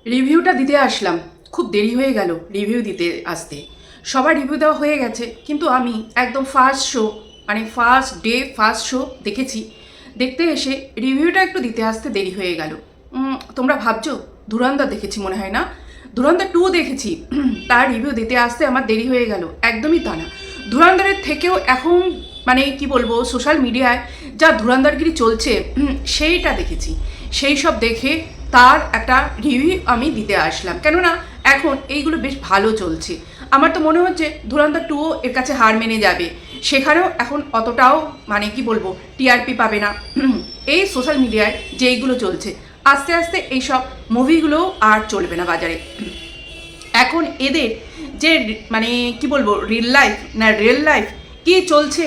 রিভিউটা দিতে আসলাম, খুব দেরি হয়ে গেল রিভিউ দিতে আসতে। সবার রিভিউ দেওয়া হয়ে গেছে, কিন্তু আমি একদম ফার্স্ট শো মানে ফার্স্ট ডে ফার্স্ট শো দেখেছি। দেখতে এসে রিভিউটা একটু দিতে আসতে দেরি হয়ে গেল। তোমরা ভাবছো ধুরন্ধর দেখেছি মনে হয় না? ধুরন্ধর 2 দেখেছি, তার রিভিউ দিতে আসতে আমার দেরি হয়ে গেল। একদমই তা না। ধুরন্ধরের থেকেও এখন মানে কি বলবো, সোশ্যাল মিডিয়ায় যা ধুরন্ধরগিরি চলছে সেইটা দেখেছি। সেই সব দেখে তার একটা রিভিউ আমি দিতে আসলাম, কেননা এখন এইগুলো বেশ ভালো চলছে। আমার তো মনে হচ্ছে ধুরন্ধর 2ও এর কাছে হার মেনে যাবে। সেখানেও এখন অতটাও মানে কি বলবো টিআরপি পাবে না। এই সোশ্যাল মিডিয়ায় যে এইগুলো চলছে, আস্তে আস্তে এইসব মুভিগুলোও আর চলবে না বাজারে। এখন এদের যে মানে কি বলবো রিয়েল লাইফ কী চলছে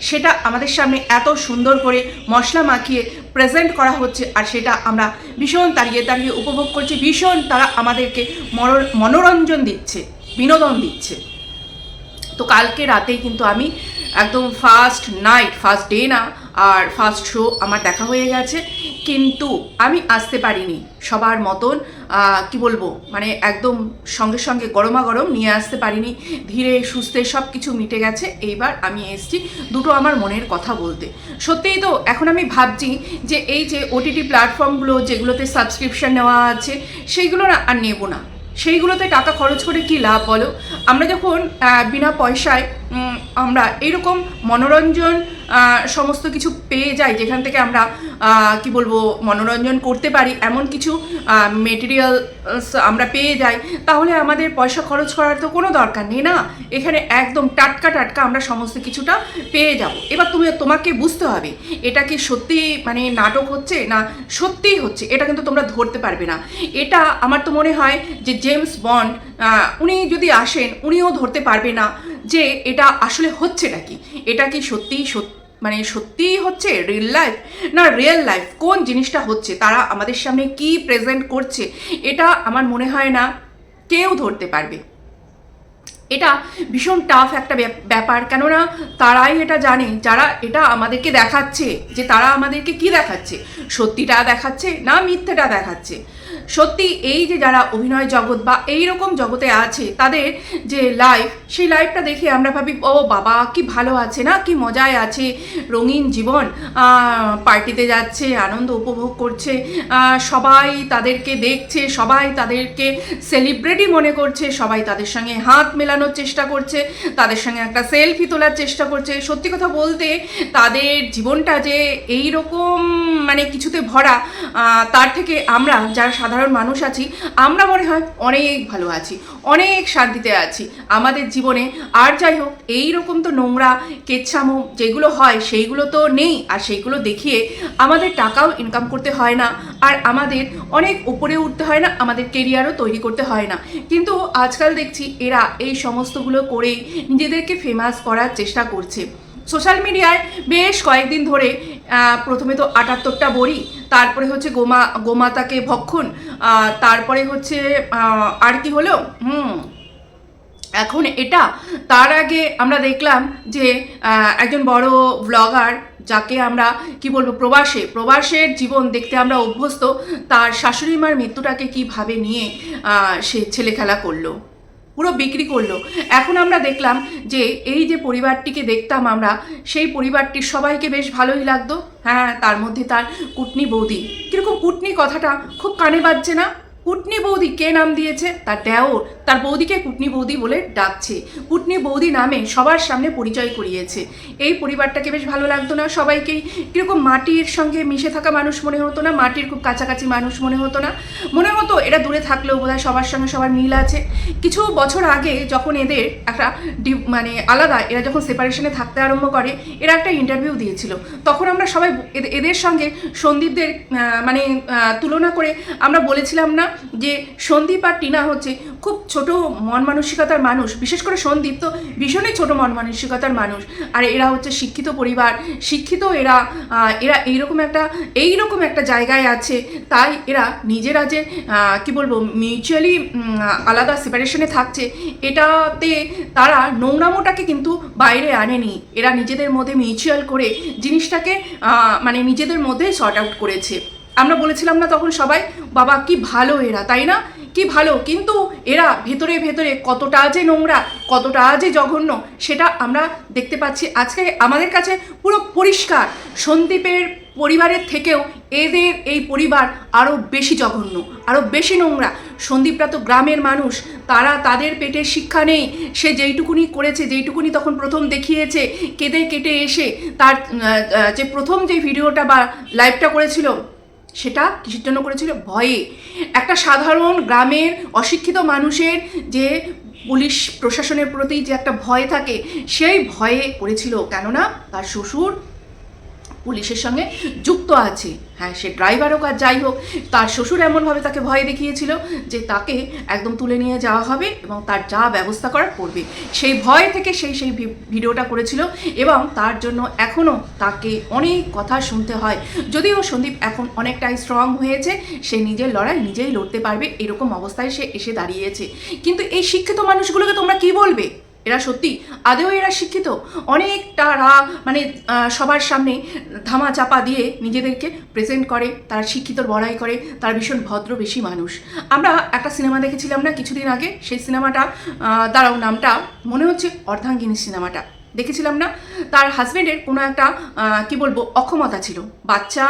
সেটা আমাদের সামনে এত সুন্দর করে মশলা মাখিয়ে প্রেজেন্ট করা হচ্ছে, আর সেটা আমরা ভীষণ তাড়িয়ে তাড়িয়ে উপভোগ করছি। ভীষণ তারা আমাদেরকে মনোরঞ্জন দিচ্ছে, বিনোদন দিচ্ছে। তো কালকে রাতেই কিন্তু আমি একদম ফার্স্ট ডে না, আর ফার্স্ট শো আমার দেখা হয়ে গেছে, কিন্তু আমি আসতে পারিনি সবার মতন। কি বলবো মানে একদম সঙ্গে সঙ্গে গরমাগরম নিয়ে আসতে পারিনি। ধীরে সুস্থে সব কিছু মিটে গেছে। এইবার আমি এসছি দুটো আমার মনের কথা বলতে। সত্যিই তো এখন আমি ভাবছি যে এই যে ওটিটি প্ল্যাটফর্মগুলো যেগুলোতে সাবস্ক্রিপশন নেওয়া আছে, সেইগুলো না আর নেব না। সেইগুলোতে টাকা খরচ করে কি লাভ বলো? আমরা যখন বিনা পয়সায় আমরা এইরকম মনোরঞ্জন সমস্ত কিছু পেয়ে যাই, যেখান থেকে আমরা কি বলবো মনোরঞ্জন করতে পারি, এমন কিছু মেটেরিয়ালস আমরা পেয়ে যাই, তাহলে আমাদের পয়সা খরচ করার তো কোনো দরকার নেই না। এখানে একদম টাটকা টাটকা আমরা সমস্ত কিছুটা পেয়ে যাব। এবার তোমাকে বুঝতে হবে এটা কি সত্যি মানে নাটক হচ্ছে না সত্যিই হচ্ছে, এটা কিন্তু তোমরা ধরতে পারবে না। এটা আমার তো মনে হয় যে জেমস বন্ড উনি যদি আসেন উনিও ধরতে পারবে না যে এটা আসলে হচ্ছে নাকি। এটা কি সত্যিই হচ্ছে রিয়েল লাইফ কোন জিনিসটা হচ্ছে, তারা আমাদের সামনে কি প্রেজেন্ট করছে, এটা আমার মনে হয় না কেউ ধরতে পারবে। এটা ভীষণ টাফ একটা ব্যাপার, কেননা তারাই এটা জানে যারা এটা আমাদেরকে দেখাচ্ছে, যে তারা আমাদেরকে কি দেখাচ্ছে, সত্যিটা দেখাচ্ছে না মিথ্যেটা দেখাচ্ছে। সত্যি এই যে যারা অভিনয় জগৎ বা এই রকম জগতে আছে, তাদের যে লাইফ, সেই লাইফটা দেখে আমরা ভাবি ও বাবা কি ভালো আছে না, কি মজায় আছে, রঙিন জীবন, পার্টিতে যাচ্ছে, আনন্দ উপভোগ করছে, সবাই তাদেরকে দেখছে, সবাই তাদেরকে সেলিব্রিটি মনে করছে, সবাই তাদের সঙ্গে হাত মেলানোর চেষ্টা করছে, তাদের সঙ্গে একটা সেলফি তোলার চেষ্টা করছে। সত্যি কথা বলতে তাদের জীবনটা যে এই রকম মানে কিছুতে ভরা, তার থেকে আমরা যারা সাধারণ মানুষ আছি, আমরা মনে হয় অনেক ভালো আছি, অনেক শান্তিতে আছি আমাদের জীবনে। আর যাই হোক, এই রকম তো নোংরা কেচ্ছামো যেগুলো হয় সেইগুলো তো নেই, আর সেইগুলো দেখিয়ে আমাদের টাকাও ইনকাম করতে হয় না, আর আমাদের অনেক উপরে উঠতে হয় না, আমাদের কেরিয়ারও তৈরি করতে হয় না। কিন্তু আজকাল দেখছি এরা এই সমস্তগুলো করেই নিজেদেরকে ফেমাস করার চেষ্টা করছে। সোশ্যাল মিডিয়ায় বেশ কয়েকদিন ধরে প্রথমে তো 78টা বড়ি, তারপরে হচ্ছে গোমাতাকে ভক্ষণ, তারপরে হচ্ছে আর কি হলো এখন এটা। তার আগে আমরা দেখলাম যে একজন বড় ব্লগার, যাকে আমরা কি বলবো প্রবাসের জীবন দেখতে আমরা অভ্যস্ত, তার শাশুড়ি মার মৃত্যুটাকে কীভাবে নিয়ে সে ছেলে খেলা করলো, পুরো বিক্রি করলো। এখন আমরা দেখলাম যে এই যে পরিবারটিকে দেখতাম আমরা, সেই পরিবারটির সবাইকে বেশ ভালোই লাগতো। হ্যাঁ, তার মধ্যে তার কুটনি বৌদি, কীরকম কুটনি কথাটা খুব কানে বাজছে না? কুটনি বৌদি কে নাম দিয়েছে? তার দেওর তার বৌদিকে কুটনি বৌদি বলে ডাকছে, কুটনি বৌদি নামে সবার সামনে পরিচয় করিয়েছে। এই পরিবারটাকে বেশ ভালো লাগতো না, সবাইকেই কীরকম মাটির সঙ্গে মিশে থাকা মানুষ মনে হতো না, মাটির খুব কাছাকাছি মানুষ মনে হতো না, মনে হতো এরা দূরে থাকলেও বোধহয় সবার সঙ্গে সবার মিল আছে। কিছু বছর আগে যখন এদের একটা মানে আলাদা, এরা যখন সেপারেশনে থাকতে আরম্ভ করে, এরা একটা ইন্টারভিউ দিয়েছিল, তখন আমরা সবাই এদের সঙ্গে সন্দীপদের মানে তুলনা করে আমরা বলেছিলাম না যে সন্দীপ আর টিনা হচ্ছে খুব ছোট মন মানসিকতার মানুষ, বিশেষ করে সন্দীপ তো ভীষণই ছোট মন মানসিকতার মানুষ, আর এরা হচ্ছে শিক্ষিত পরিবার, শিক্ষিত এরা এইরকম একটা জায়গায় আছে, তাই এরা নিজেরা যে কি বলবো মিউচুয়ালি আলাদা সেপারেশনে থাকছে, এটাতে তারা নোংরামোটাকে কিন্তু বাইরে আনেনি, এরা নিজেদের মধ্যে মিউচুয়াল করে জিনিসটাকে মানে নিজেদের মধ্যে সর্ট আউট করেছে। আমরা বলেছিলাম না তখন সবাই, বাবা কি ভালো এরা, তাই না? কি ভালো, কিন্তু এরা ভেতরে ভেতরে কতটা যে নোংরা, কতটা যে জঘন্য, সেটা আমরা দেখতে পাচ্ছি। আজকে আমাদের কাছে পুরো পরিষ্কার, সন্দীপের পরিবারের থেকেও এদের এই পরিবার আরও বেশি জঘন্য, আরও বেশি নোংরা। সন্দীপরা তো গ্রামের মানুষ, তারা তাদের পেটের শিক্ষা নেই। সে যেইটুকুনি করেছে, যেইটুকুনি তখন প্রথম দেখিয়েছে কেঁদে কেটে এসে, তার যে প্রথম যে ভিডিওটা বা লাইভটা করেছিল, সেটা কিসের জন্য করেছিল? ভয়ে। একটা সাধারণ গ্রামের অশিক্ষিত মানুষের যে পুলিশ প্রশাসনের প্রতি যে একটা ভয় থাকে, সেই ভয়ে করেছিল। কেননা তার শ্বশুর পুলিশের সঙ্গে যুক্ত আছে। হ্যাঁ, সে ড্রাইভার হোক আর যাই হোক, তার শ্বশুর এমনভাবে তাকে ভয় দেখিয়েছিল যে তাকে একদম তুলে নিয়ে যাওয়া হবে এবং তার যা ব্যবস্থা করার করবে। সেই ভয় থেকে সেই ভিডিওটা করেছিল এবং তার জন্য এখনও তাকে অনেক কথা শুনতে হয়। যদিও সন্দীপ এখন অনেকটাই স্ট্রং হয়েছে, সে নিজের লড়াই নিজেই লড়তে পারবে, এরকম অবস্থায় সে এসে দাঁড়িয়েছে। কিন্তু এই শিক্ষিত মানুষগুলোকে তোমরা কি বলবে? এরা সত্যি আদেও এরা শিক্ষিত? অনেকটা মানে সবার সামনে ধামা চাপা দিয়ে নিজেদেরকে প্রেজেন্ট করে, তারা শিক্ষিতর বড়াই করে, তারা ভীষণ ভদ্র বেশি মানুষ। আমরা একটা সিনেমা দেখেছিলাম না কিছুদিন আগে, সেই সিনেমাটা দাঁড়াও, নামটা মনে হচ্ছে অর্ধাঙ্গিনী সিনেমাটা দেখেছিলাম না? তার হাজব্যান্ডের কোনো একটা কি বলবো অক্ষমতা ছিল, বাচ্চা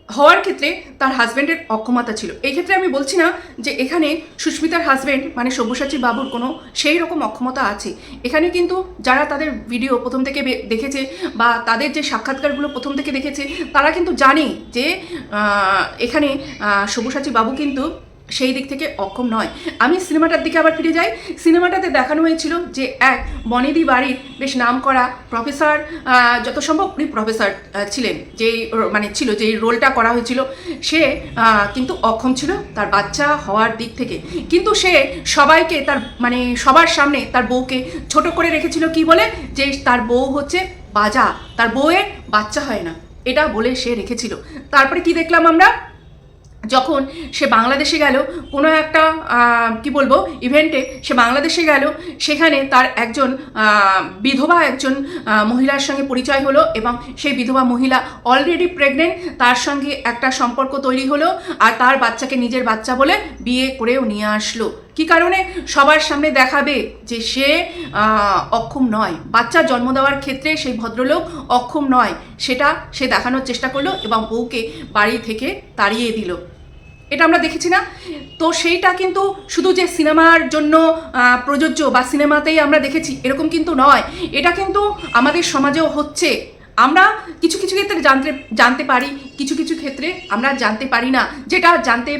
হওয়ার ক্ষেত্রে তার হাজব্যান্ডের অক্ষমতা ছিল। এই ক্ষেত্রে আমি বলছি না যে এখানে সুস্মিতার হাজব্যান্ড মানে সব্যসাচী বাবুর কোনো সেই রকম অক্ষমতা আছে। এখানে কিন্তু যারা তাদের ভিডিও প্রথম থেকে দেখেছে বা তাদের যে সাক্ষাৎকারগুলো প্রথম থেকে দেখেছে, তারা কিন্তু জানে যে এখানে সব্যসাচী বাবু কিন্তু সেই দিক থেকে অক্ষম নয়। আমি সিনেমাটার দিকে আবার ফিরে যাই। সিনেমাটাতে দেখানো হয়েছিল যে এক বনেদি বাড়ির বেশ নাম করা প্রফেসর, যত সম্ভব উনি প্রফেসর ছিলেন, যেই মানে ছিল যেই রোলটা করা হয়েছিল, সে কিন্তু অক্ষম ছিল তার বাচ্চা হওয়ার দিক থেকে। কিন্তু সে সবাইকে তার মানে সবার সামনে তার বউকে ছোট করে রেখেছিল কি বলে, যে তার বউ হচ্ছে বাজা, তার বউয়ের বাচ্চা হয় না, এটা বলে সে রেখেছিল। তারপরে কি দেখলাম আমরা, যখন সে বাংলাদেশে গেল কোনো একটা কি বলবো ইভেন্টে, সে বাংলাদেশে গেল, সেখানে তার একজন বিধবা একজন মহিলার সঙ্গে পরিচয় হলো এবং সেই বিধবা মহিলা অলরেডি প্রেগনেন্ট, তার সঙ্গে একটা সম্পর্ক তৈরি হলো আর তার বাচ্চাকে নিজের বাচ্চা বলে বিয়ে করেও নিয়ে আসলো। কি কারণে? সবার সামনে দেখাবে যে সে অক্ষম নয়, বাচ্চা জন্ম দেওয়ার ক্ষেত্রে সেই ভদ্রলোক অক্ষম নয়, সেটা সে দেখানোর চেষ্টা করলো এবং বউকে বাড়ি থেকে তাড়িয়ে দিল। এটা আমরা দেখেছি না? তো সেইটা কিন্তু শুধু যে সিনেমার জন্য প্রযোজ্য বা সিনেমাতেই আমরা দেখেছি এরকম কিন্তু নয়, এটা কিন্তু আমাদের সমাজেও হচ্ছে। আমরা কিছু কিছু ক্ষেত্রে জানতে পারি, কিছু কিছু ক্ষেত্রে আমরা জানতে পারি না। যেটা জানতে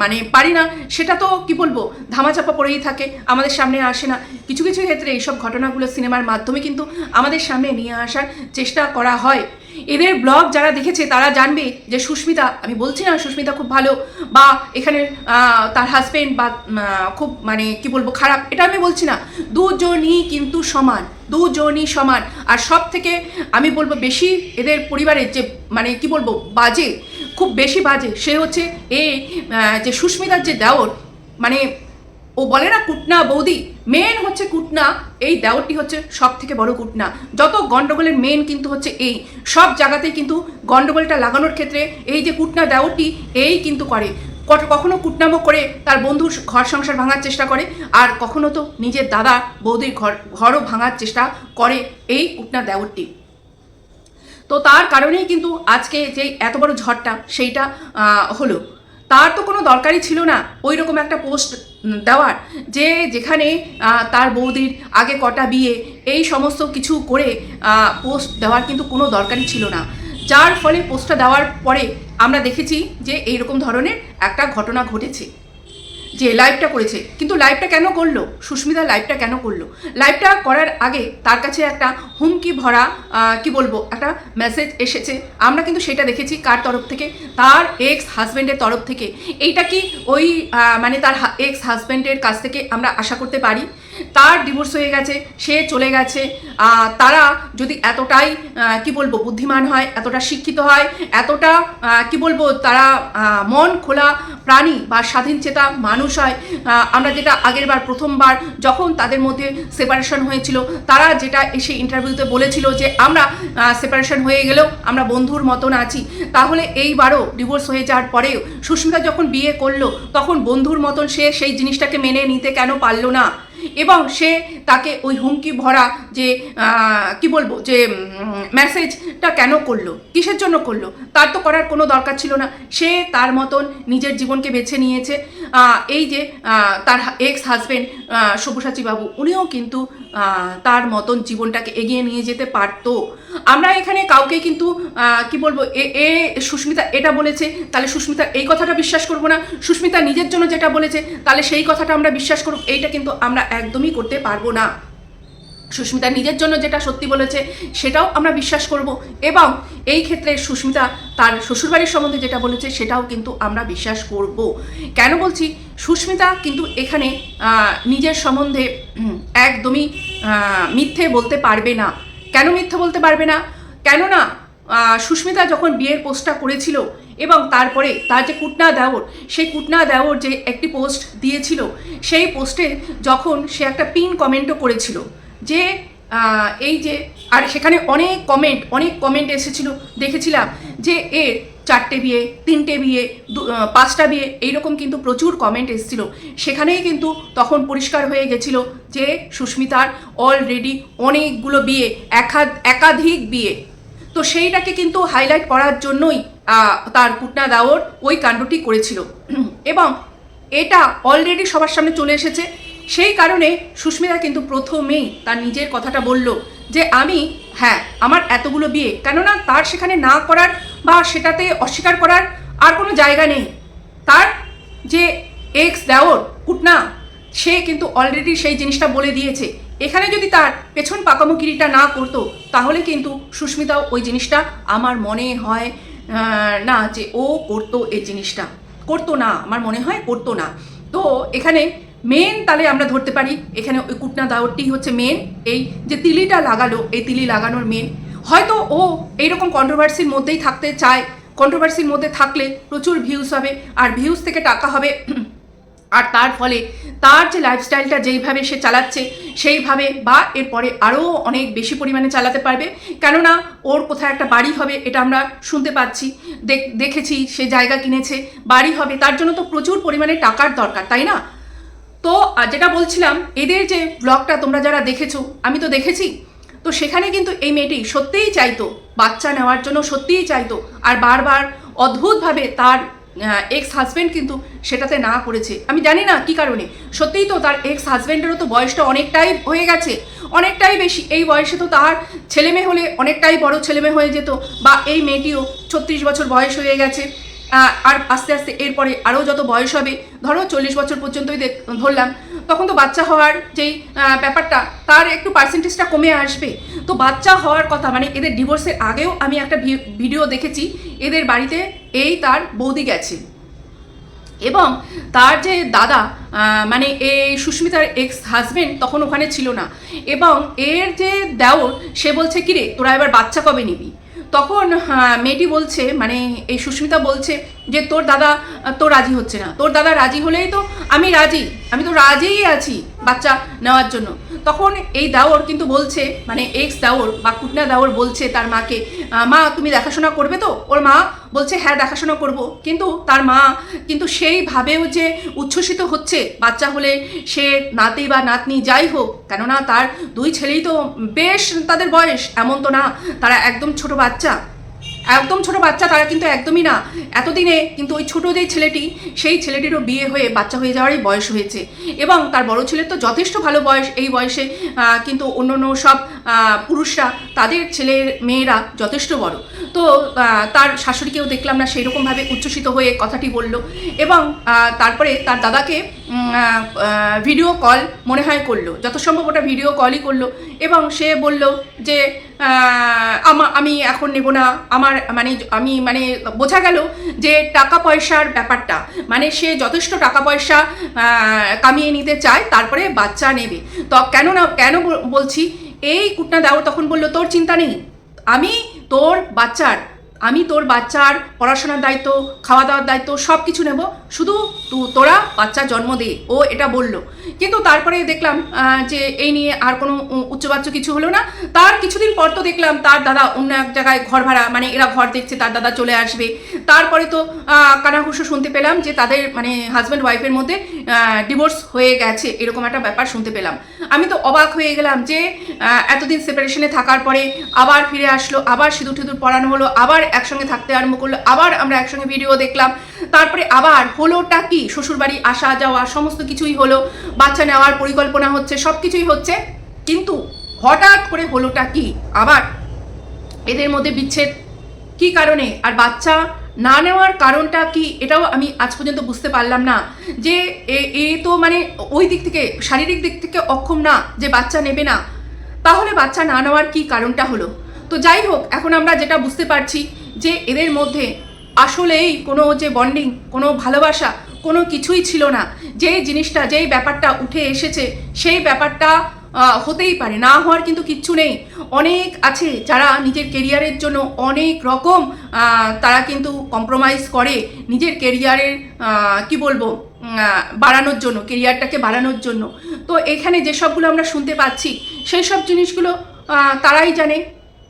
মানে পারি না সেটা তো কি বলবো ধামাচাপা পড়েই থাকে, আমাদের সামনে আসে না। কিছু কিছু ক্ষেত্রে এইসব ঘটনাগুলো সিনেমার মাধ্যমে কিন্তু আমাদের সামনে নিয়ে আসার চেষ্টা করা হয়। এদের ব্লগ যারা দেখেছে তারা জানবে যে সুস্মিতা, আমি বলছি না সুস্মিতা খুব ভালো বা এখানে তার হাজব্যান্ড বা খুব মানে কি বলবো খারাপ, এটা আমি বলছি না। দুজনই কিন্তু সমান, দুজনই সমান। আর সব থেকে আমি বলবো বেশি এদের পরিবারের যে মানে কি বলবো বাজে, খুব বেশি বাজে, সে হচ্ছে যে সুস্মিতার যে দেওর, মানে ও বলে না কুটনা বৌদি, মেন হচ্ছে কুটনা, এই দেওরটি হচ্ছে সব থেকে বড় কুটনা। যত গন্ডগোলের মেন কিন্তু হচ্ছে এই সব জায়গাতেই কিন্তু গন্ডগোলটা লাগানোর ক্ষেত্রে এই যে কুটনা দেওরটি এই কিন্তু করে। কখনো কুটনামো করে তার বন্ধুর ঘর সংসার ভাঙার চেষ্টা করে, আর কখনো তো নিজের দাদা বৌদির ঘরও ভাঙার চেষ্টা করে এই কুটনা দেওরটি। তো তার কারণেই কিন্তু আজকে যে এত বড় ঝড়টা সেইটা হলো। তার তো কোনো দরকারই ছিল না ওই রকম একটা পোস্ট দেওয়ার, যে যেখানে তার বৌদির আগে কটা বিয়ে এই সমস্ত কিছু করে পোস্ট দেওয়ার কিন্তু কোনো দরকারই ছিল না। যার ফলে পোস্টটা দেওয়ার পরে আমরা দেখেছি যে এইরকম ধরনের একটা ঘটনা ঘটেছে, যে লাইভটা করেছে। কিন্তু লাইভটা কেন করলো সুস্মিতা? লাইভটা কেন করলো? লাইভটা করার আগে তার কাছে একটা হুমকি ভরা কি বলবো একটা মেসেজ এসেছে, আমরা কিন্তু সেটা দেখেছি। কার তরফ থেকে? তার এক্স হাজব্যান্ডের তরফ থেকে। এইটা কি ওই মানে তার এক্স হাজব্যান্ডের কাছ থেকে আমরা আশা করতে পারি? তার ডিভোর্স হয়ে গেছে, সে চলে গেছে। তারা যদি এতটাই কি বলবো বুদ্ধিমান হয়, এতটা শিক্ষিত হয়, এতটা কি বলবো তারা মন খোলা প্রাণী বা স্বাধীন চেতা মানুষ হয়, আমরা যেটা আগেরবার প্রথমবার যখন তাদের মধ্যে সেপারেশন হয়েছিল তারা যেটা এসে ইন্টারভিউতে বলেছিল যে আমরা সেপারেশন হয়ে গেলেও আমরা বন্ধুর মতন আছি, তাহলে এইবারও ডিভোর্স হয়ে যাওয়ার পরেও সুস্মিতা যখন বিয়ে করলো তখন বন্ধুর মতন সে সেই জিনিসটাকে মেনে নিতে কেন পারলো না? এবং সে তাকে ওই হুমকি ভরা যে কি বলবো যে মেসেজটা কেন করলো, কিসের জন্য করলো? তার তো করার কোনো দরকার ছিল না। সে তার মতন নিজের জীবনকে বেছে নিয়েছে। এই যে তার এক্স হাজব্যান্ড সব্যসাচী বাবু, উনিও কিন্তু তার মতন জীবনটাকে এগিয়ে নিয়ে যেতে পারতো। আমরা এখানে কাউকে কিন্তু কি বলবো এ সুস্মিতা এটা বলেছে তাহলে সুস্মিতা এই কথাটা বিশ্বাস করব না, সুস্মিতা নিজের জন্য যেটা বলেছে তাহলে সেই কথাটা আমরা বিশ্বাস করব, এইটা কিন্তু আমরা একদমই করতে পারবো না। সুস্মিতা নিজের জন্য যেটা সত্যি বলেছে সেটাও আমরা বিশ্বাস করব, এবং এই ক্ষেত্রে সুস্মিতা তার শ্বশুরবাড়ির সম্বন্ধে যেটা বলেছে সেটাও কিন্তু আমরা বিশ্বাস করব। কেন বলছি? সুস্মিতা কিন্তু এখানে নিজের সম্বন্ধে একদমই মিথ্যে বলতে পারবে না। কেন মিথ্যে বলতে পারবে না? কেননা সুস্মিতা যখন বিয়ের পোস্টটা করেছিল এবং তারপরে তার যে কুটনা দেওর, সেই কুটনা দেওর যে একটি পোস্ট দিয়েছিল, সেই পোস্টে যখন সে একটা পিন কমেন্টও করেছিল যে এই যে, আর সেখানে অনেক কমেন্ট এসেছিল, দেখেছিলাম যে এর 4টে বিয়ে, 3টে বিয়ে, 5টা বিয়ে, এইরকম কিন্তু প্রচুর কমেন্ট এসেছিল। সেখানেই কিন্তু তখন পরিষ্কার হয়ে গেছিল যে সুস্মিতার অলরেডি অনেকগুলো বিয়ে, একাধিক বিয়ে। তো সেইটাকে কিন্তু হাইলাইট করার জন্যই তার কুটনা দাওর ওই কাণ্ডটি করেছিল, এবং এটা অলরেডি সবার সামনে চলে এসেছে। সেই কারণে সুস্মিতা কিন্তু প্রথমেই তার নিজের কথাটা বলল যে আমার এতগুলো বিয়ে, কেননা তার সেখানে না করার বা সেটাতে অস্বীকার করার আর কোনো জায়গা নেই। তার যে এক্স দেওর কুটনা, সে কিন্তু অলরেডি সেই জিনিসটা বলে দিয়েছে। এখানে যদি তার পেছন পাকামুকিরিটা না করতো তাহলে কিন্তু সুস্মিতাও ওই জিনিসটা আমার মনে হয় না যে ও করতো, এই জিনিসটা করতো না, আমার মনে হয় করতো না। তো এখানে মেন তাহলে আমরা ধরতে পারি এখানে ওই কুটনা দাওরটি হচ্ছে মেন। এই যে তিলিটা লাগালো, এই তিলি লাগানোর মেন। হয়তো ও এইরকম কন্ট্রোভার্সির মধ্যেই থাকতে চায়, কন্ট্রোভার্সির মধ্যে থাকলে প্রচুর ভিউজ হবে, আর ভিউজ থেকে টাকা হবে, আর তার ফলে তার যে লাইফস্টাইলটা যেইভাবে সে চালাচ্ছে সেইভাবে বা এরপরে আরও অনেক বেশি পরিমাণে চালাতে পারবে। কেননা ওর কোথায় একটা বাড়ি হবে এটা আমরা শুনতে পাচ্ছি, দেখেছি, সে জায়গা কিনেছে, বাড়ি হবে, তার জন্য তো প্রচুর পরিমাণে টাকার দরকার, তাই না? তো যেটা বলছিলাম, এদের যে ব্লগটা তোমরা যারা দেখেছো, আমি তো দেখেছি, তো সেখানে কিন্তু এই মেয়েটি সত্যিই চাইতো বাচ্চা নেওয়ার জন্য, সত্যিই চাইতো, আর বারবার অদ্ভুতভাবে তার এক্স হাজব্যান্ড কিন্তু সেটাতে না করেছে। আমি জানি না কি কারণে, সত্যিই তো তার এক্স হাজব্যান্ডেরও তো বয়সটা অনেকটাই হয়ে গেছে, অনেকটাই বেশি। এই বয়সে তো তার ছেলেমেয়ে হলে অনেকটাই বড় ছেলেমেয়ে হয়ে যেত, বা এই মেয়েটিও 36 বছর বয়স হয়ে গেছে, আর আস্তে আস্তে এরপরে আরও যত বয়স হবে, ধরো 40 বছর পর্যন্তই ধরলাম, তখন তো বাচ্চা হওয়ার যেই ব্যাপারটা তার একটু পার্সেন্টেজটা কমে আসবে। তো বাচ্চা হওয়ার কথা, মানে এদের ডিভোর্সের আগেও আমি একটা ভিডিও দেখেছি, এদের বাড়িতে এই তার বৌদি গেছে, এবং তার যে দাদা মানে এই সুস্মিতার এক্স হাজব্যান্ড তখন ওখানে ছিল না, এবং এর যে দেওর সে বলছে কিরে তোরা এবার বাচ্চা কবে নিবি? তখন মেয়েটি বলছে, মানে এই সুস্মিতা বলছে যে তোর দাদা তো রাজি হচ্ছে না, তোর দাদা রাজি হলেই তো আমি রাজি, আমি তো রাজিই আছি বাচ্চা নেওয়ার জন্য। তখন এই দাওর কিন্তু বলছে, মানে এক্স দাওর বা কুটনা দাওর বলছে তার মাকে, মা তুমি দেখাশোনা করবে তো? ওর মা বলছে হ্যাঁ দেখাশোনা করব, কিন্তু তার মা কিন্তু সেইভাবেও যে উচ্ছ্বসিত হচ্ছে বাচ্চা হলে, সে নাতি বা নাতনি যাই হোক, কেননা তার 2 ছেলেই তো বেশ তাদের বয়স, এমন তো না তারা একদম ছোট বাচ্চা, একদম ছোট বাচ্চা তারা কিন্তু একদমই না। এতদিনে কিন্তু ওই ছোটো যেই ছেলেটি, সেই ছেলেটিরও বিয়ে হয়ে বাচ্চা হয়ে যাওয়ারই বয়স হয়েছে, এবং তার বড় ছেলের তো যথেষ্ট ভালো বয়স। এই বয়সে কিন্তু অন্য অন্য সব পুরুষরা তাদের ছেলের মেয়েরা যথেষ্ট বড়। তো তার শাশুড়িকেও দেখলাম না সেই রকমভাবে উচ্ছ্বসিত হয়ে কথাটি বলল, এবং তারপরে তার দাদাকে ভিডিও কল মনে হয় করলো, যত সম্ভব ওটা ভিডিও কলই করলো, এবং সে বলল যে আমি এখন নেব না, আমার মানে বোঝা গেল যে টাকা পয়সার ব্যাপারটা, মানে সে যথেষ্ট টাকা পয়সা কামিয়ে নিতে চায় তারপরে বাচ্চা নেবে। তো কেন বলছি, এই কুটনা দাও তখন বললো তোর চিন্তা নেই, আমি তোর বাচ্চার পড়াশোনার দায়িত্ব, খাওয়া দাওয়ার দায়িত্ব সব কিছু নেব, শুধু তোরা বাচ্চা জন্ম দে, ও এটা বলল। কিন্তু তারপরে দেখলাম যে এই নিয়ে আর কোনো উচ্চবাচ্য কিছু হলো না। তার কিছুদিন পর তো দেখলাম তার দাদা অন্য এক জায়গায় ঘর ভাড়া, মানে এরা ঘর দেখছে, তার দাদা চলে আসবে। তারপরে তো কানাঘুষো শুনতে পেলাম যে তাদের মানে হাজব্যান্ড ওয়াইফের মধ্যে ডিভোর্স হয়ে গেছে, এরকম একটা ব্যাপার শুনতে পেলাম। আমি তো অবাক হয়ে গেলাম যে এতদিন সেপারেশনে থাকার পরে আবার ফিরে আসলো, আবার সিঁদুর টিঁদুর পরানো হলো, আবার একসঙ্গে থাকতে আরম্ভ করলো, আবার আমরা একসঙ্গে ভিডিও দেখলাম, তারপরে আবার হলোটা কি, শ্বশুরবাড়ি আসা যাওয়া সমস্ত কিছুই হলো, বাচ্চা নেওয়ার পরিকল্পনা হচ্ছে, সব কিছুই হচ্ছে, কিন্তু হঠাৎ করে হলোটা কি, আবার এদের মধ্যে বিচ্ছেদ কি কারণে, আর বাচ্চা না নেওয়ার কারণটা কি, এটাও আমি আজ পর্যন্ত বুঝতে পারলাম না। যে এ তো মানে ওই দিক থেকে, শারীরিক দিক থেকে অক্ষম না যে বাচ্চা নেবে না, তাহলে বাচ্চা না নেওয়ার কি কারণটা হলো? তো যাই হোক, এখন আমরা যেটা বুঝতে পারছি যে এদের মধ্যে আসলেই কোনো যে বন্ডিং, কোনো ভালোবাসা, কোনো কিছুই ছিল না। যেই ব্যাপারটা উঠে এসেছে সেই ব্যাপারটা হতেই পারে, না হওয়ার কিন্তু কিচ্ছু নেই। অনেক আছে যারা নিজের কেরিয়ারের জন্য অনেক রকম তারা কিন্তু কম্প্রোমাইজ করে নিজের কেরিয়ারের কি বলবো বাড়ানোর জন্য, কেরিয়ারটাকে বাড়ানোর জন্য। তো এখানে যেসবগুলো আমরা শুনতে পাচ্ছি সেই সব জিনিসগুলো তারাই জানে,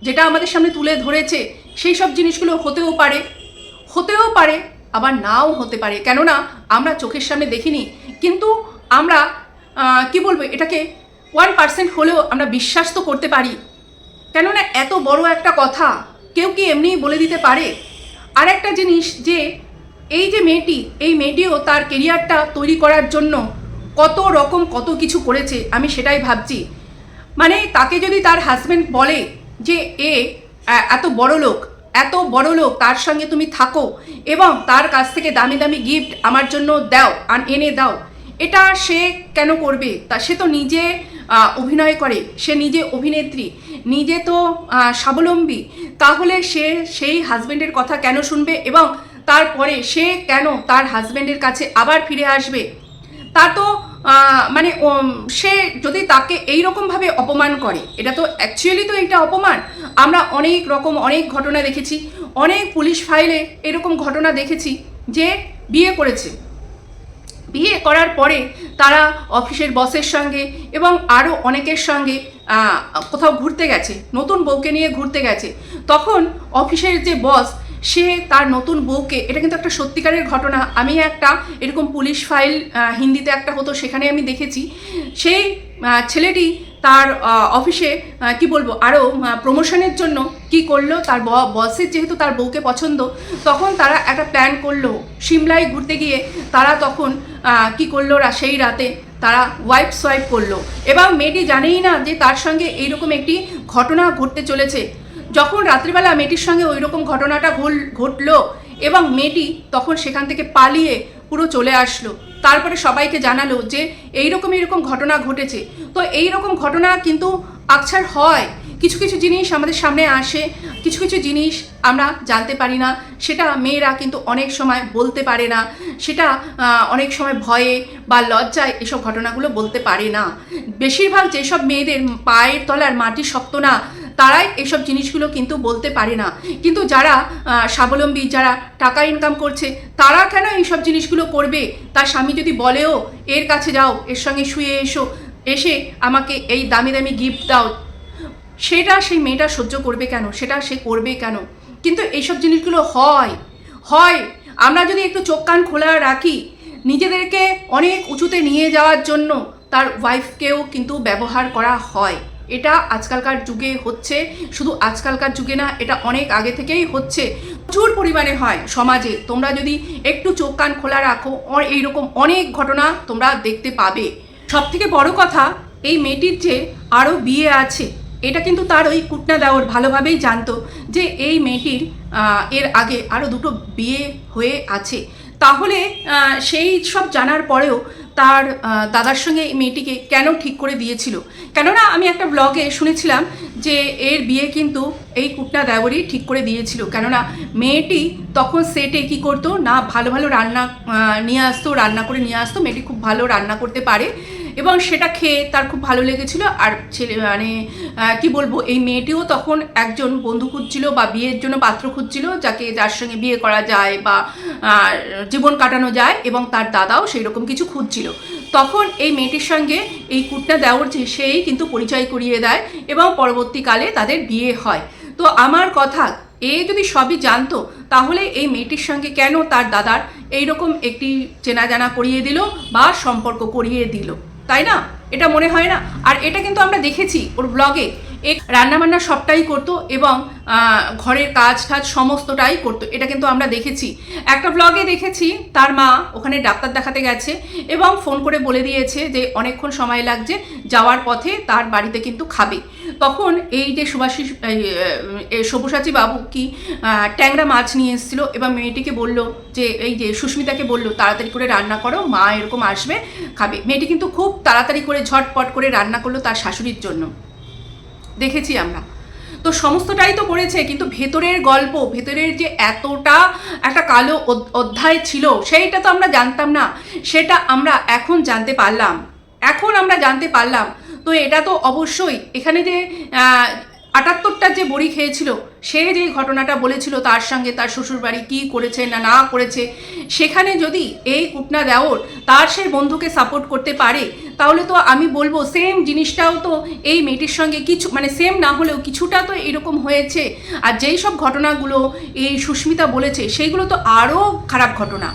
যেটা আমাদের সামনে তুলে ধরেছে সেই সব জিনিসগুলো হতেও পারে আবার নাও হতে পারে, কেননা আমরা চোখের সামনে দেখিনি, কিন্তু আমরা কি বলবো এটাকে 1% হলেও আমরা বিশ্বাস তো করতে পারি, কেননা এত বড় একটা কথা কেউ কি এমনি বলে দিতে পারে? আর একটা জিনিস যে এই যে এই মেয়েটিও তার কেরিয়ারটা তৈরি করার জন্য কত কিছু করেছে, আমি সেটাই ভাবছি। মানে তাকে যদি তার হাজব্যান্ড বলে যে এত বড় লোক, তার সঙ্গে তুমি থাকো এবং তার কাছ থেকে দামি দামি গিফট আমার জন্য দাও, এনে দাও, এটা সে কেন করবে? সে তো নিজে অভিনয় করে, সে নিজে অভিনেত্রী, নিজে তো স্বাবলম্বী, তাহলে সে সেই হাজব্যান্ডের কথা কেন শুনবে এবং তারপরে সে কেন তার হাজব্যান্ডের কাছে আবার ফিরে আসবে? তা তো মানে সে যদি তাকে এইরকমভাবে অপমান করে, এটা তো অ্যাকচুয়ালি তো এটা অপমান। আমরা অনেক ঘটনা দেখেছি, অনেক পুলিশ ফাইলে এরকম ঘটনা দেখেছি যে বিয়ে করার পরে তারা অফিসের বসের সঙ্গে এবং আরও অনেকের সঙ্গে কোথাও ঘুরতে গেছে, নতুন বউকে নিয়ে ঘুরতে গেছে, তখন অফিসের যে বস সে তার নতুন বউকে, এটা কিন্তু একটা সত্যিকারের ঘটনা, আমি একটা এরকম পুলিশ ফাইল হিন্দিতে একটা হতো সেখানে আমি দেখেছি, সেই ছেলেটি তার অফিসে কি বলবো আরও প্রমোশনের জন্য কি করলো, তার বসের যেহেতু তার বউকে পছন্দ, তখন তারা একটা প্ল্যান করলো, সিমলায় ঘুরতে গিয়ে তারা তখন কি করলো, সেই রাতে তারা ওয়াইফ সোয়াইপ করলো এবং মেয়েটি জানেই না যে তার সঙ্গে এইরকম একটি ঘটনা ঘটতে চলেছে। যখন রাত্রিবেলা মেয়েটির সঙ্গে ওই রকম ঘটনাটা ঘটলো এবং মেয়েটি তখন সেখান থেকে পালিয়ে পুরো চলে আসলো, তারপরে সবাইকে জানালো যে এইরকম ঘটনা ঘটেছে। তো এইরকম ঘটনা কিন্তু আকছার হয়, কিছু জিনিস আমাদের সামনে আসে, কিছু জিনিস আমরা জানতে পারি না, সেটা মেয়েরা কিন্তু অনেক সময় বলতে পারে না, সেটা অনেক সময় ভয়ে বা লজ্জায় এসব ঘটনাগুলো বলতে পারে না। বেশিরভাগ যেসব মেয়েদের পায়ের তলার মাটি শক্ত না, তারাই এসব জিনিসগুলো কিন্তু বলতে পারে না, কিন্তু যারা স্বাবলম্বী, যারা টাকা ইনকাম করছে, তারা কেন এইসব জিনিসগুলো করবে? তার স্বামী যদি বলেও এর কাছে যাও, এর সঙ্গে শুয়ে এসে আমাকে এই দামি দামি গিফট দাও, সেটা সেই মেয়েটা সহ্য করবে কেন? সেটা সে করবে কেন? কিন্তু এইসব জিনিসগুলো হয় আমরা যদি একটু চোখ কান খোলা রাখি, নিজেদেরকে অনেক উঁচুতে নিয়ে যাওয়ার জন্য তার ওয়াইফকেও কিন্তু ব্যবহার করা হয়। এটা আজকালকার যুগে হচ্ছে, শুধু আজকালকার যুগে না, এটা অনেক আগে থেকেই হচ্ছে, প্রচুর পরিমাণে হয় সমাজে। তোমরা যদি একটু চোখ কান খোলা রাখো, এইরকম অনেক ঘটনা তোমরা দেখতে পাবে। সবথেকে বড় কথা, এই মেয়েটির যে আরও বিয়ে আছে, এটা কিন্তু তার ওই কুটনা দেওর ভালোভাবেই জানতো যে এই মেয়েটির এর আগে আরও দুটো বিয়ে হয়ে আছে। তাহলে সেই সব জানার পরেও তার দাদার সঙ্গে এই মেয়েটিকে কেন ঠিক করে দিয়েছিল? কেননা আমি একটা ব্লগে শুনেছিলাম যে এর বিয়ে কিন্তু এই কুটনা দেওরই ঠিক করে দিয়েছিল, কেননা মেয়েটি তখন সেটে কি করতো না, ভালো ভালো রান্না নিয়ে আসতো, রান্না করে নিয়ে আসতো। মেয়েটি খুব ভালো রান্না করতে পারে এবং সেটা খেয়ে তার খুব ভালো লেগেছিল। আর ছেলে মানে কি বলবো, এই মেয়েটিও তখন একজন বন্ধু খুঁজছিল বা বিয়ের জন্য পাত্র খুঁজছিল, যার সঙ্গে বিয়ে করা যায় বা জীবন কাটানো যায়, এবং তার দাদাও সেই রকম কিছু খুঁজছিল। তখন এই মেয়েটির সঙ্গে এই কুটনা দেওর যে সেই কিন্তু পরিচয় করিয়ে দেয় এবং পরবর্তীকালে তাদের বিয়ে হয়। তো আমার কথা, এ যদি সবই জানতো তাহলে এই মেয়েটির সঙ্গে কেন তার দাদার এইরকম একটি চেনা জানা করিয়ে দিল বা সম্পর্ক করিয়ে দিল, তাই না? এটা মনে হয় না? আর এটা কিন্তু আমরা দেখেছি ওর ব্লগে, রান্নাবান্না সবটাই করতো এবং ঘরের কাজ টাজ সমস্তটাই করতো, এটা কিন্তু আমরা দেখেছি। একটা ব্লগে দেখেছি তার মা ওখানে ডাক্তার দেখাতে গেছে এবং ফোন করে বলে দিয়েছে যে অনেকক্ষণ সময় লাগছে, যাওয়ার পথে তার বাড়িতে কিন্তু খাবে। তখন এই যে সব্যসাচী বাবু কি ট্যাংরা মাছ নিয়ে এসেছিলো এবং মেয়েটিকে বলল যে, এই যে সুস্মিতাকে বলল তাড়াতাড়ি করে রান্না করো, মা এরকম আসবে খাবে। মেয়েটি কিন্তু খুব তাড়াতাড়ি করে ঝটপট করে রান্না করলো তার শাশুড়ির জন্য, দেখেছি আমরা। তো সমস্তটাই তো করেছে, কিন্তু ভেতরের গল্প, ভেতরের যে এতটা একটা কালো অধ্যায় ছিল সেইটা তো আমরা জানতাম না, সেটা আমরা এখন জানতে পারলাম, তো এটা তো অবশ্যই এখানে যে ৭৮টা যে বড়ি খেয়েছিল, সে যে ঘটনাটা বলেছিল তার সঙ্গে তার শ্বশুরবাড়ি কী করেছে না করেছে, সেখানে যদি এই কুটনা দেওর তার সেই বন্ধুকে সাপোর্ট করতে পারে, তাহলে তো আমি বলবো সেম জিনিসটাও তো এই মেয়েটির সঙ্গে কিছু, মানে সেম না হলেও কিছুটা তো এরকম হয়েছে। আর যেই সব ঘটনাগুলো এই সুস্মিতা বলেছে সেইগুলো তো আরও খারাপ ঘটনা।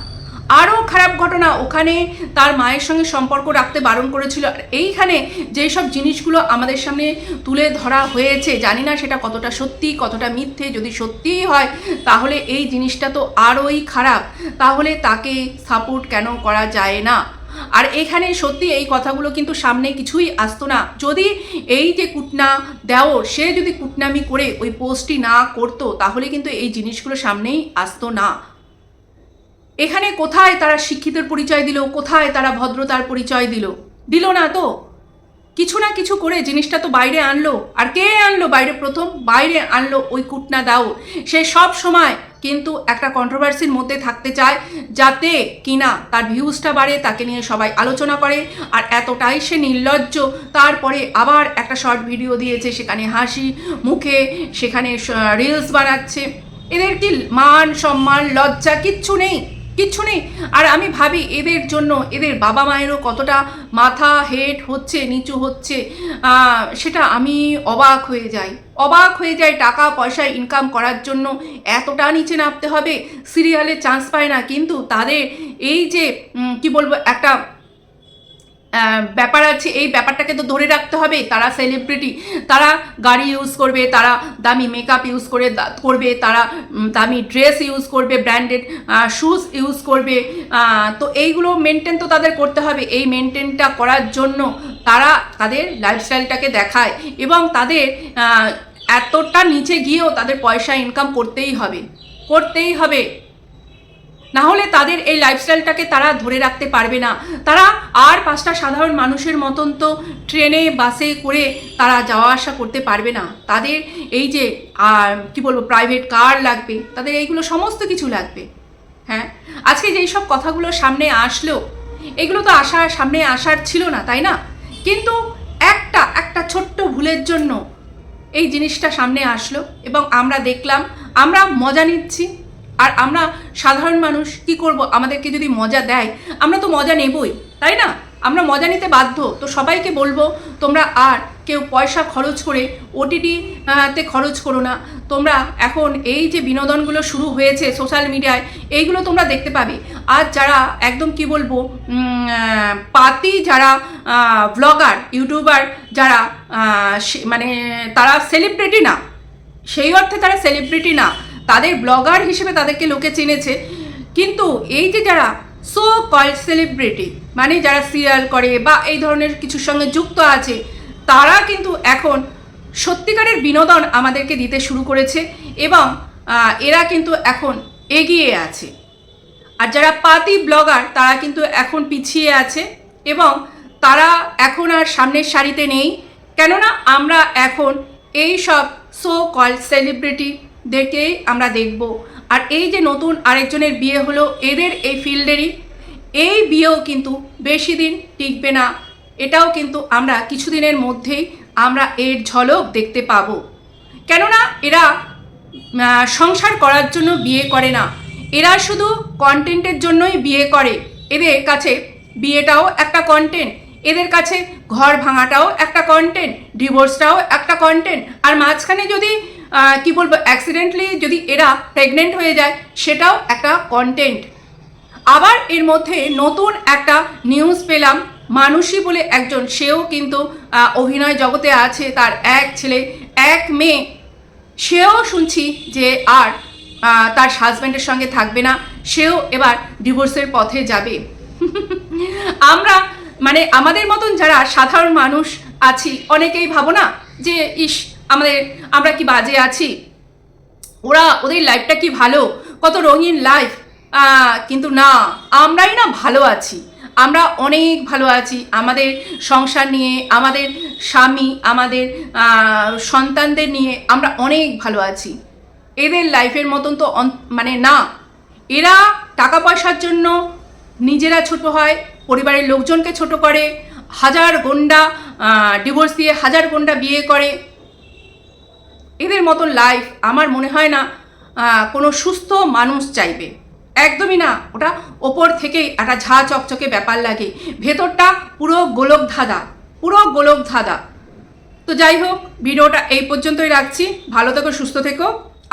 ওখানে তার মায়ের সঙ্গে সম্পর্ক রাখতে বারণ করেছিল। আর এইখানে যেই সব জিনিসগুলো আমাদের সামনে তুলে ধরা হয়েছে, জানি না সেটা কতটা সত্যি কতটা মিথ্যে। যদি সত্যিই হয় তাহলে এই জিনিসটা তো আরোই খারাপ, তাহলে তাকে সাপোর্ট কেন করা যায় না? আর এখানে সত্যি এই কথাগুলো কিন্তু সামনে কিছুই আসতো না যদি এই যে কুটনা দেওর সে যদি কুটনামি করে ওই পোস্টটি না করতো, তাহলে কিন্তু এই জিনিসগুলো সামনেই আসতো না। এখানে কোথায় তারা শিক্ষিতের পরিচয় দিল, কোথায় তারা ভদ্রতার পরিচয় দিল না তো। কিছু না কিছু করে জিনিসটা তো বাইরে আনলো। আর কে আনলো বাইরে? প্রথম বাইরে আনলো ওই কুটনা দাও। সে সব সময় কিন্তু একটা কন্ট্রোভার্সির মধ্যে থাকতে চায়, যাতে কিনা তার ভিউজটা বাড়ে, তাকে নিয়ে সবাই আলোচনা করে। আর এতটাই সে নির্লজ্জ, তারপরে আবার একটা শর্ট ভিডিও দিয়েছে, সেখানে হাসি মুখে সেখানে রিলস বানাচ্ছে। এদের কি মান সম্মান লজ্জা কিচ্ছু নেই। আর আমি ভাবি এদের জন্য এদের বাবা মায়েরও কতটা মাথা হেট হচ্ছে, নিচু হচ্ছে, সেটা আমি অবাক হয়ে যাই। টাকা পয়সা ইনকাম করার জন্য এতটা নিচে নামতে হবে, সিরিয়ালে চান্স পায় না, কিন্তু তাদের এই যে কি বলবো একটা ব্যাপার আছে, এই ব্যাপারটাকে তো ধরে রাখতে হবে। তারা সেলিব্রিটি, তারা গাড়ি ইউজ করবে, তারা দামি মেকআপ ইউজ করবে, তারা দামি ড্রেস ইউজ করবে, ব্র্যান্ডেড শুজ ইউজ করবে। তো এইগুলো মেনটেন তো তাদের করতে হবে। এই মেনটেনটা করার জন্য তারা তাদের লাইফস্টাইলটাকে দেখায় এবং তাদের এতটা নিচে গিয়েও তাদের পয়সা ইনকাম করতেই হবে, না হলে তাদের এই লাইফস্টাইলটাকে তারা ধরে রাখতে পারবে না। তারা আর 5টা সাধারণ মানুষের মতন তো ট্রেনে বাসে করে তারা যাওয়া আসা করতে পারবে না। তাদের এই যে কি বলবো প্রাইভেট কার লাগবে, তাদের এইগুলো সমস্ত কিছু লাগবে। হ্যাঁ, আজকে যেই সব কথাগুলো সামনে আসলো, এগুলো তো সামনে আসার ছিল না, তাই না? কিন্তু একটা ছোট্ট ভুলের জন্য এই জিনিসটা সামনে আসলো এবং আমরা দেখলাম, আমরা মজা নিচ্ছি। আর আমরা সাধারণ মানুষ কি করব? আমাদেরকে যদি মজা দেয় আমরা তো মজা নেবই, তাই না? আমরা মজা নিতে বাধ্য। তো সবাইকে বলবো, তোমরা আর কেউ পয়সা খরচ করে OTT-তে খরচ করো না। তোমরা এখন এই যে বিনোদনগুলো শুরু হয়েছে সোশ্যাল মিডিয়ায়, এইগুলো তোমরা দেখতে পাবে। আর যারা একদম কি বলবো পাতি যারা ব্লগার ইউটিউবার যারা মানে তারা সেলিব্রিটি না, সেই অর্থে তারা সেলিব্রিটি না, তাদের ব্লগার হিসেবে তাদেরকে লোকে চিনেছে। কিন্তু এই যে যারা সো কল্ড সেলিব্রিটি, মানে যারা সিরিয়াল করে বা এই ধরনের কিছুর সঙ্গে যুক্ত আছে, তারা কিন্তু এখন সত্যিকারের বিনোদন আমাদেরকে দিতে শুরু করেছে এবং এরা কিন্তু এখন এগিয়ে আছে। আর যারা পাতি ব্লগার তারা কিন্তু এখন পিছিয়ে আছে এবং তারা এখন আর সামনের সারিতে নেই। কেননা আমরা এখন এই সব সো কল সেলিব্রিটিদেরকেই আমরা দেখব। আর এই যে নতুন আরেকজনের বিয়ে হলো, এদের এই ফিল্ডেরই, এই বিয়েও কিন্তু বেশি দিন টিকবে না। এটাও কিন্তু আমরা কিছুদিনের মধ্যেই আমরা এর ঝলক দেখতে পাবো। কেননা এরা সংসার করার জন্য বিয়ে করে না, এরা শুধু কন্টেন্টের জন্যই বিয়ে করে। এদের কাছে বিয়েটাও একটা কন্টেন্ট, এদের কাছে ঘর ভাঙাটাও একটা কন্টেন্ট, ডিভোর্সটাও একটা কন্টেন্ট, আর মাঝখানে যদি কি বলবো অ্যাক্সিডেন্টলি যদি এরা প্রেগনেন্ট হয়ে যায় সেটাও একটা কন্টেন্ট। আবার এর মধ্যে নতুন একটা নিউজ পেলাম, মানুষই বলে একজন, সেও কিন্তু অভিনয় জগতে আছে, তার এক ছেলে এক মেয়ে, সেও শুনছি যে আর তার হাজব্যান্ডের সঙ্গে থাকবে না, সেও এবার ডিভোর্সের পথে যাবে। আমরা মানে আমাদের মতন যারা সাধারণ মানুষ আছি অনেকেই ভাবো না যে ইস আমরা কি বাজে আছি, ওদের লাইফটা কি ভালো, কত রঙিন লাইফ। কিন্তু না, আমরাই না ভালো আছি, আমরা অনেক ভালো আছি। আমাদের সংসার নিয়ে, আমাদের স্বামী, আমাদের সন্তানদের নিয়ে আমরা অনেক ভালো আছি। এদের লাইফের মতন তো মানে না, এরা টাকা পয়সার জন্য নিজেরা ছোট হয়, পরিবারের লোকজনকে ছোট করে, হাজার গন্ডা ডিভোর্স দিয়ে হাজার গন্ডা বিয়ে করে। এদের মতন লাইফ আমার মনে হয় না কোনো সুস্থ মানুষ চাইবে, একদমই না। ওটা ওপর থেকেই একটা ঝা চকচকে ব্যাপার লাগে, ভেতরটা পুরো গোলক ধাঁধা, পুরো গোলক ধাঁধা। তো যাই হোক, ভিডিওটা এই পর্যন্তই রাখছি। ভালো থেকো, সুস্থ থেকো।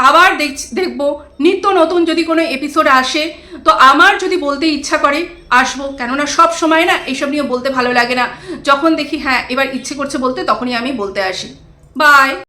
আবার দেখবো নিত্য নতুন যদি কোনো এপিসোড আসে, তো আমার যদি বলতে ইচ্ছা করে আসবো, কেননা সব সময় না এইসব নিয়ে বলতে ভালো লাগে না। যখন দেখি হ্যাঁ এবার ইচ্ছে করছে বলতে, তখনই আমি বলতে আসি। বাই।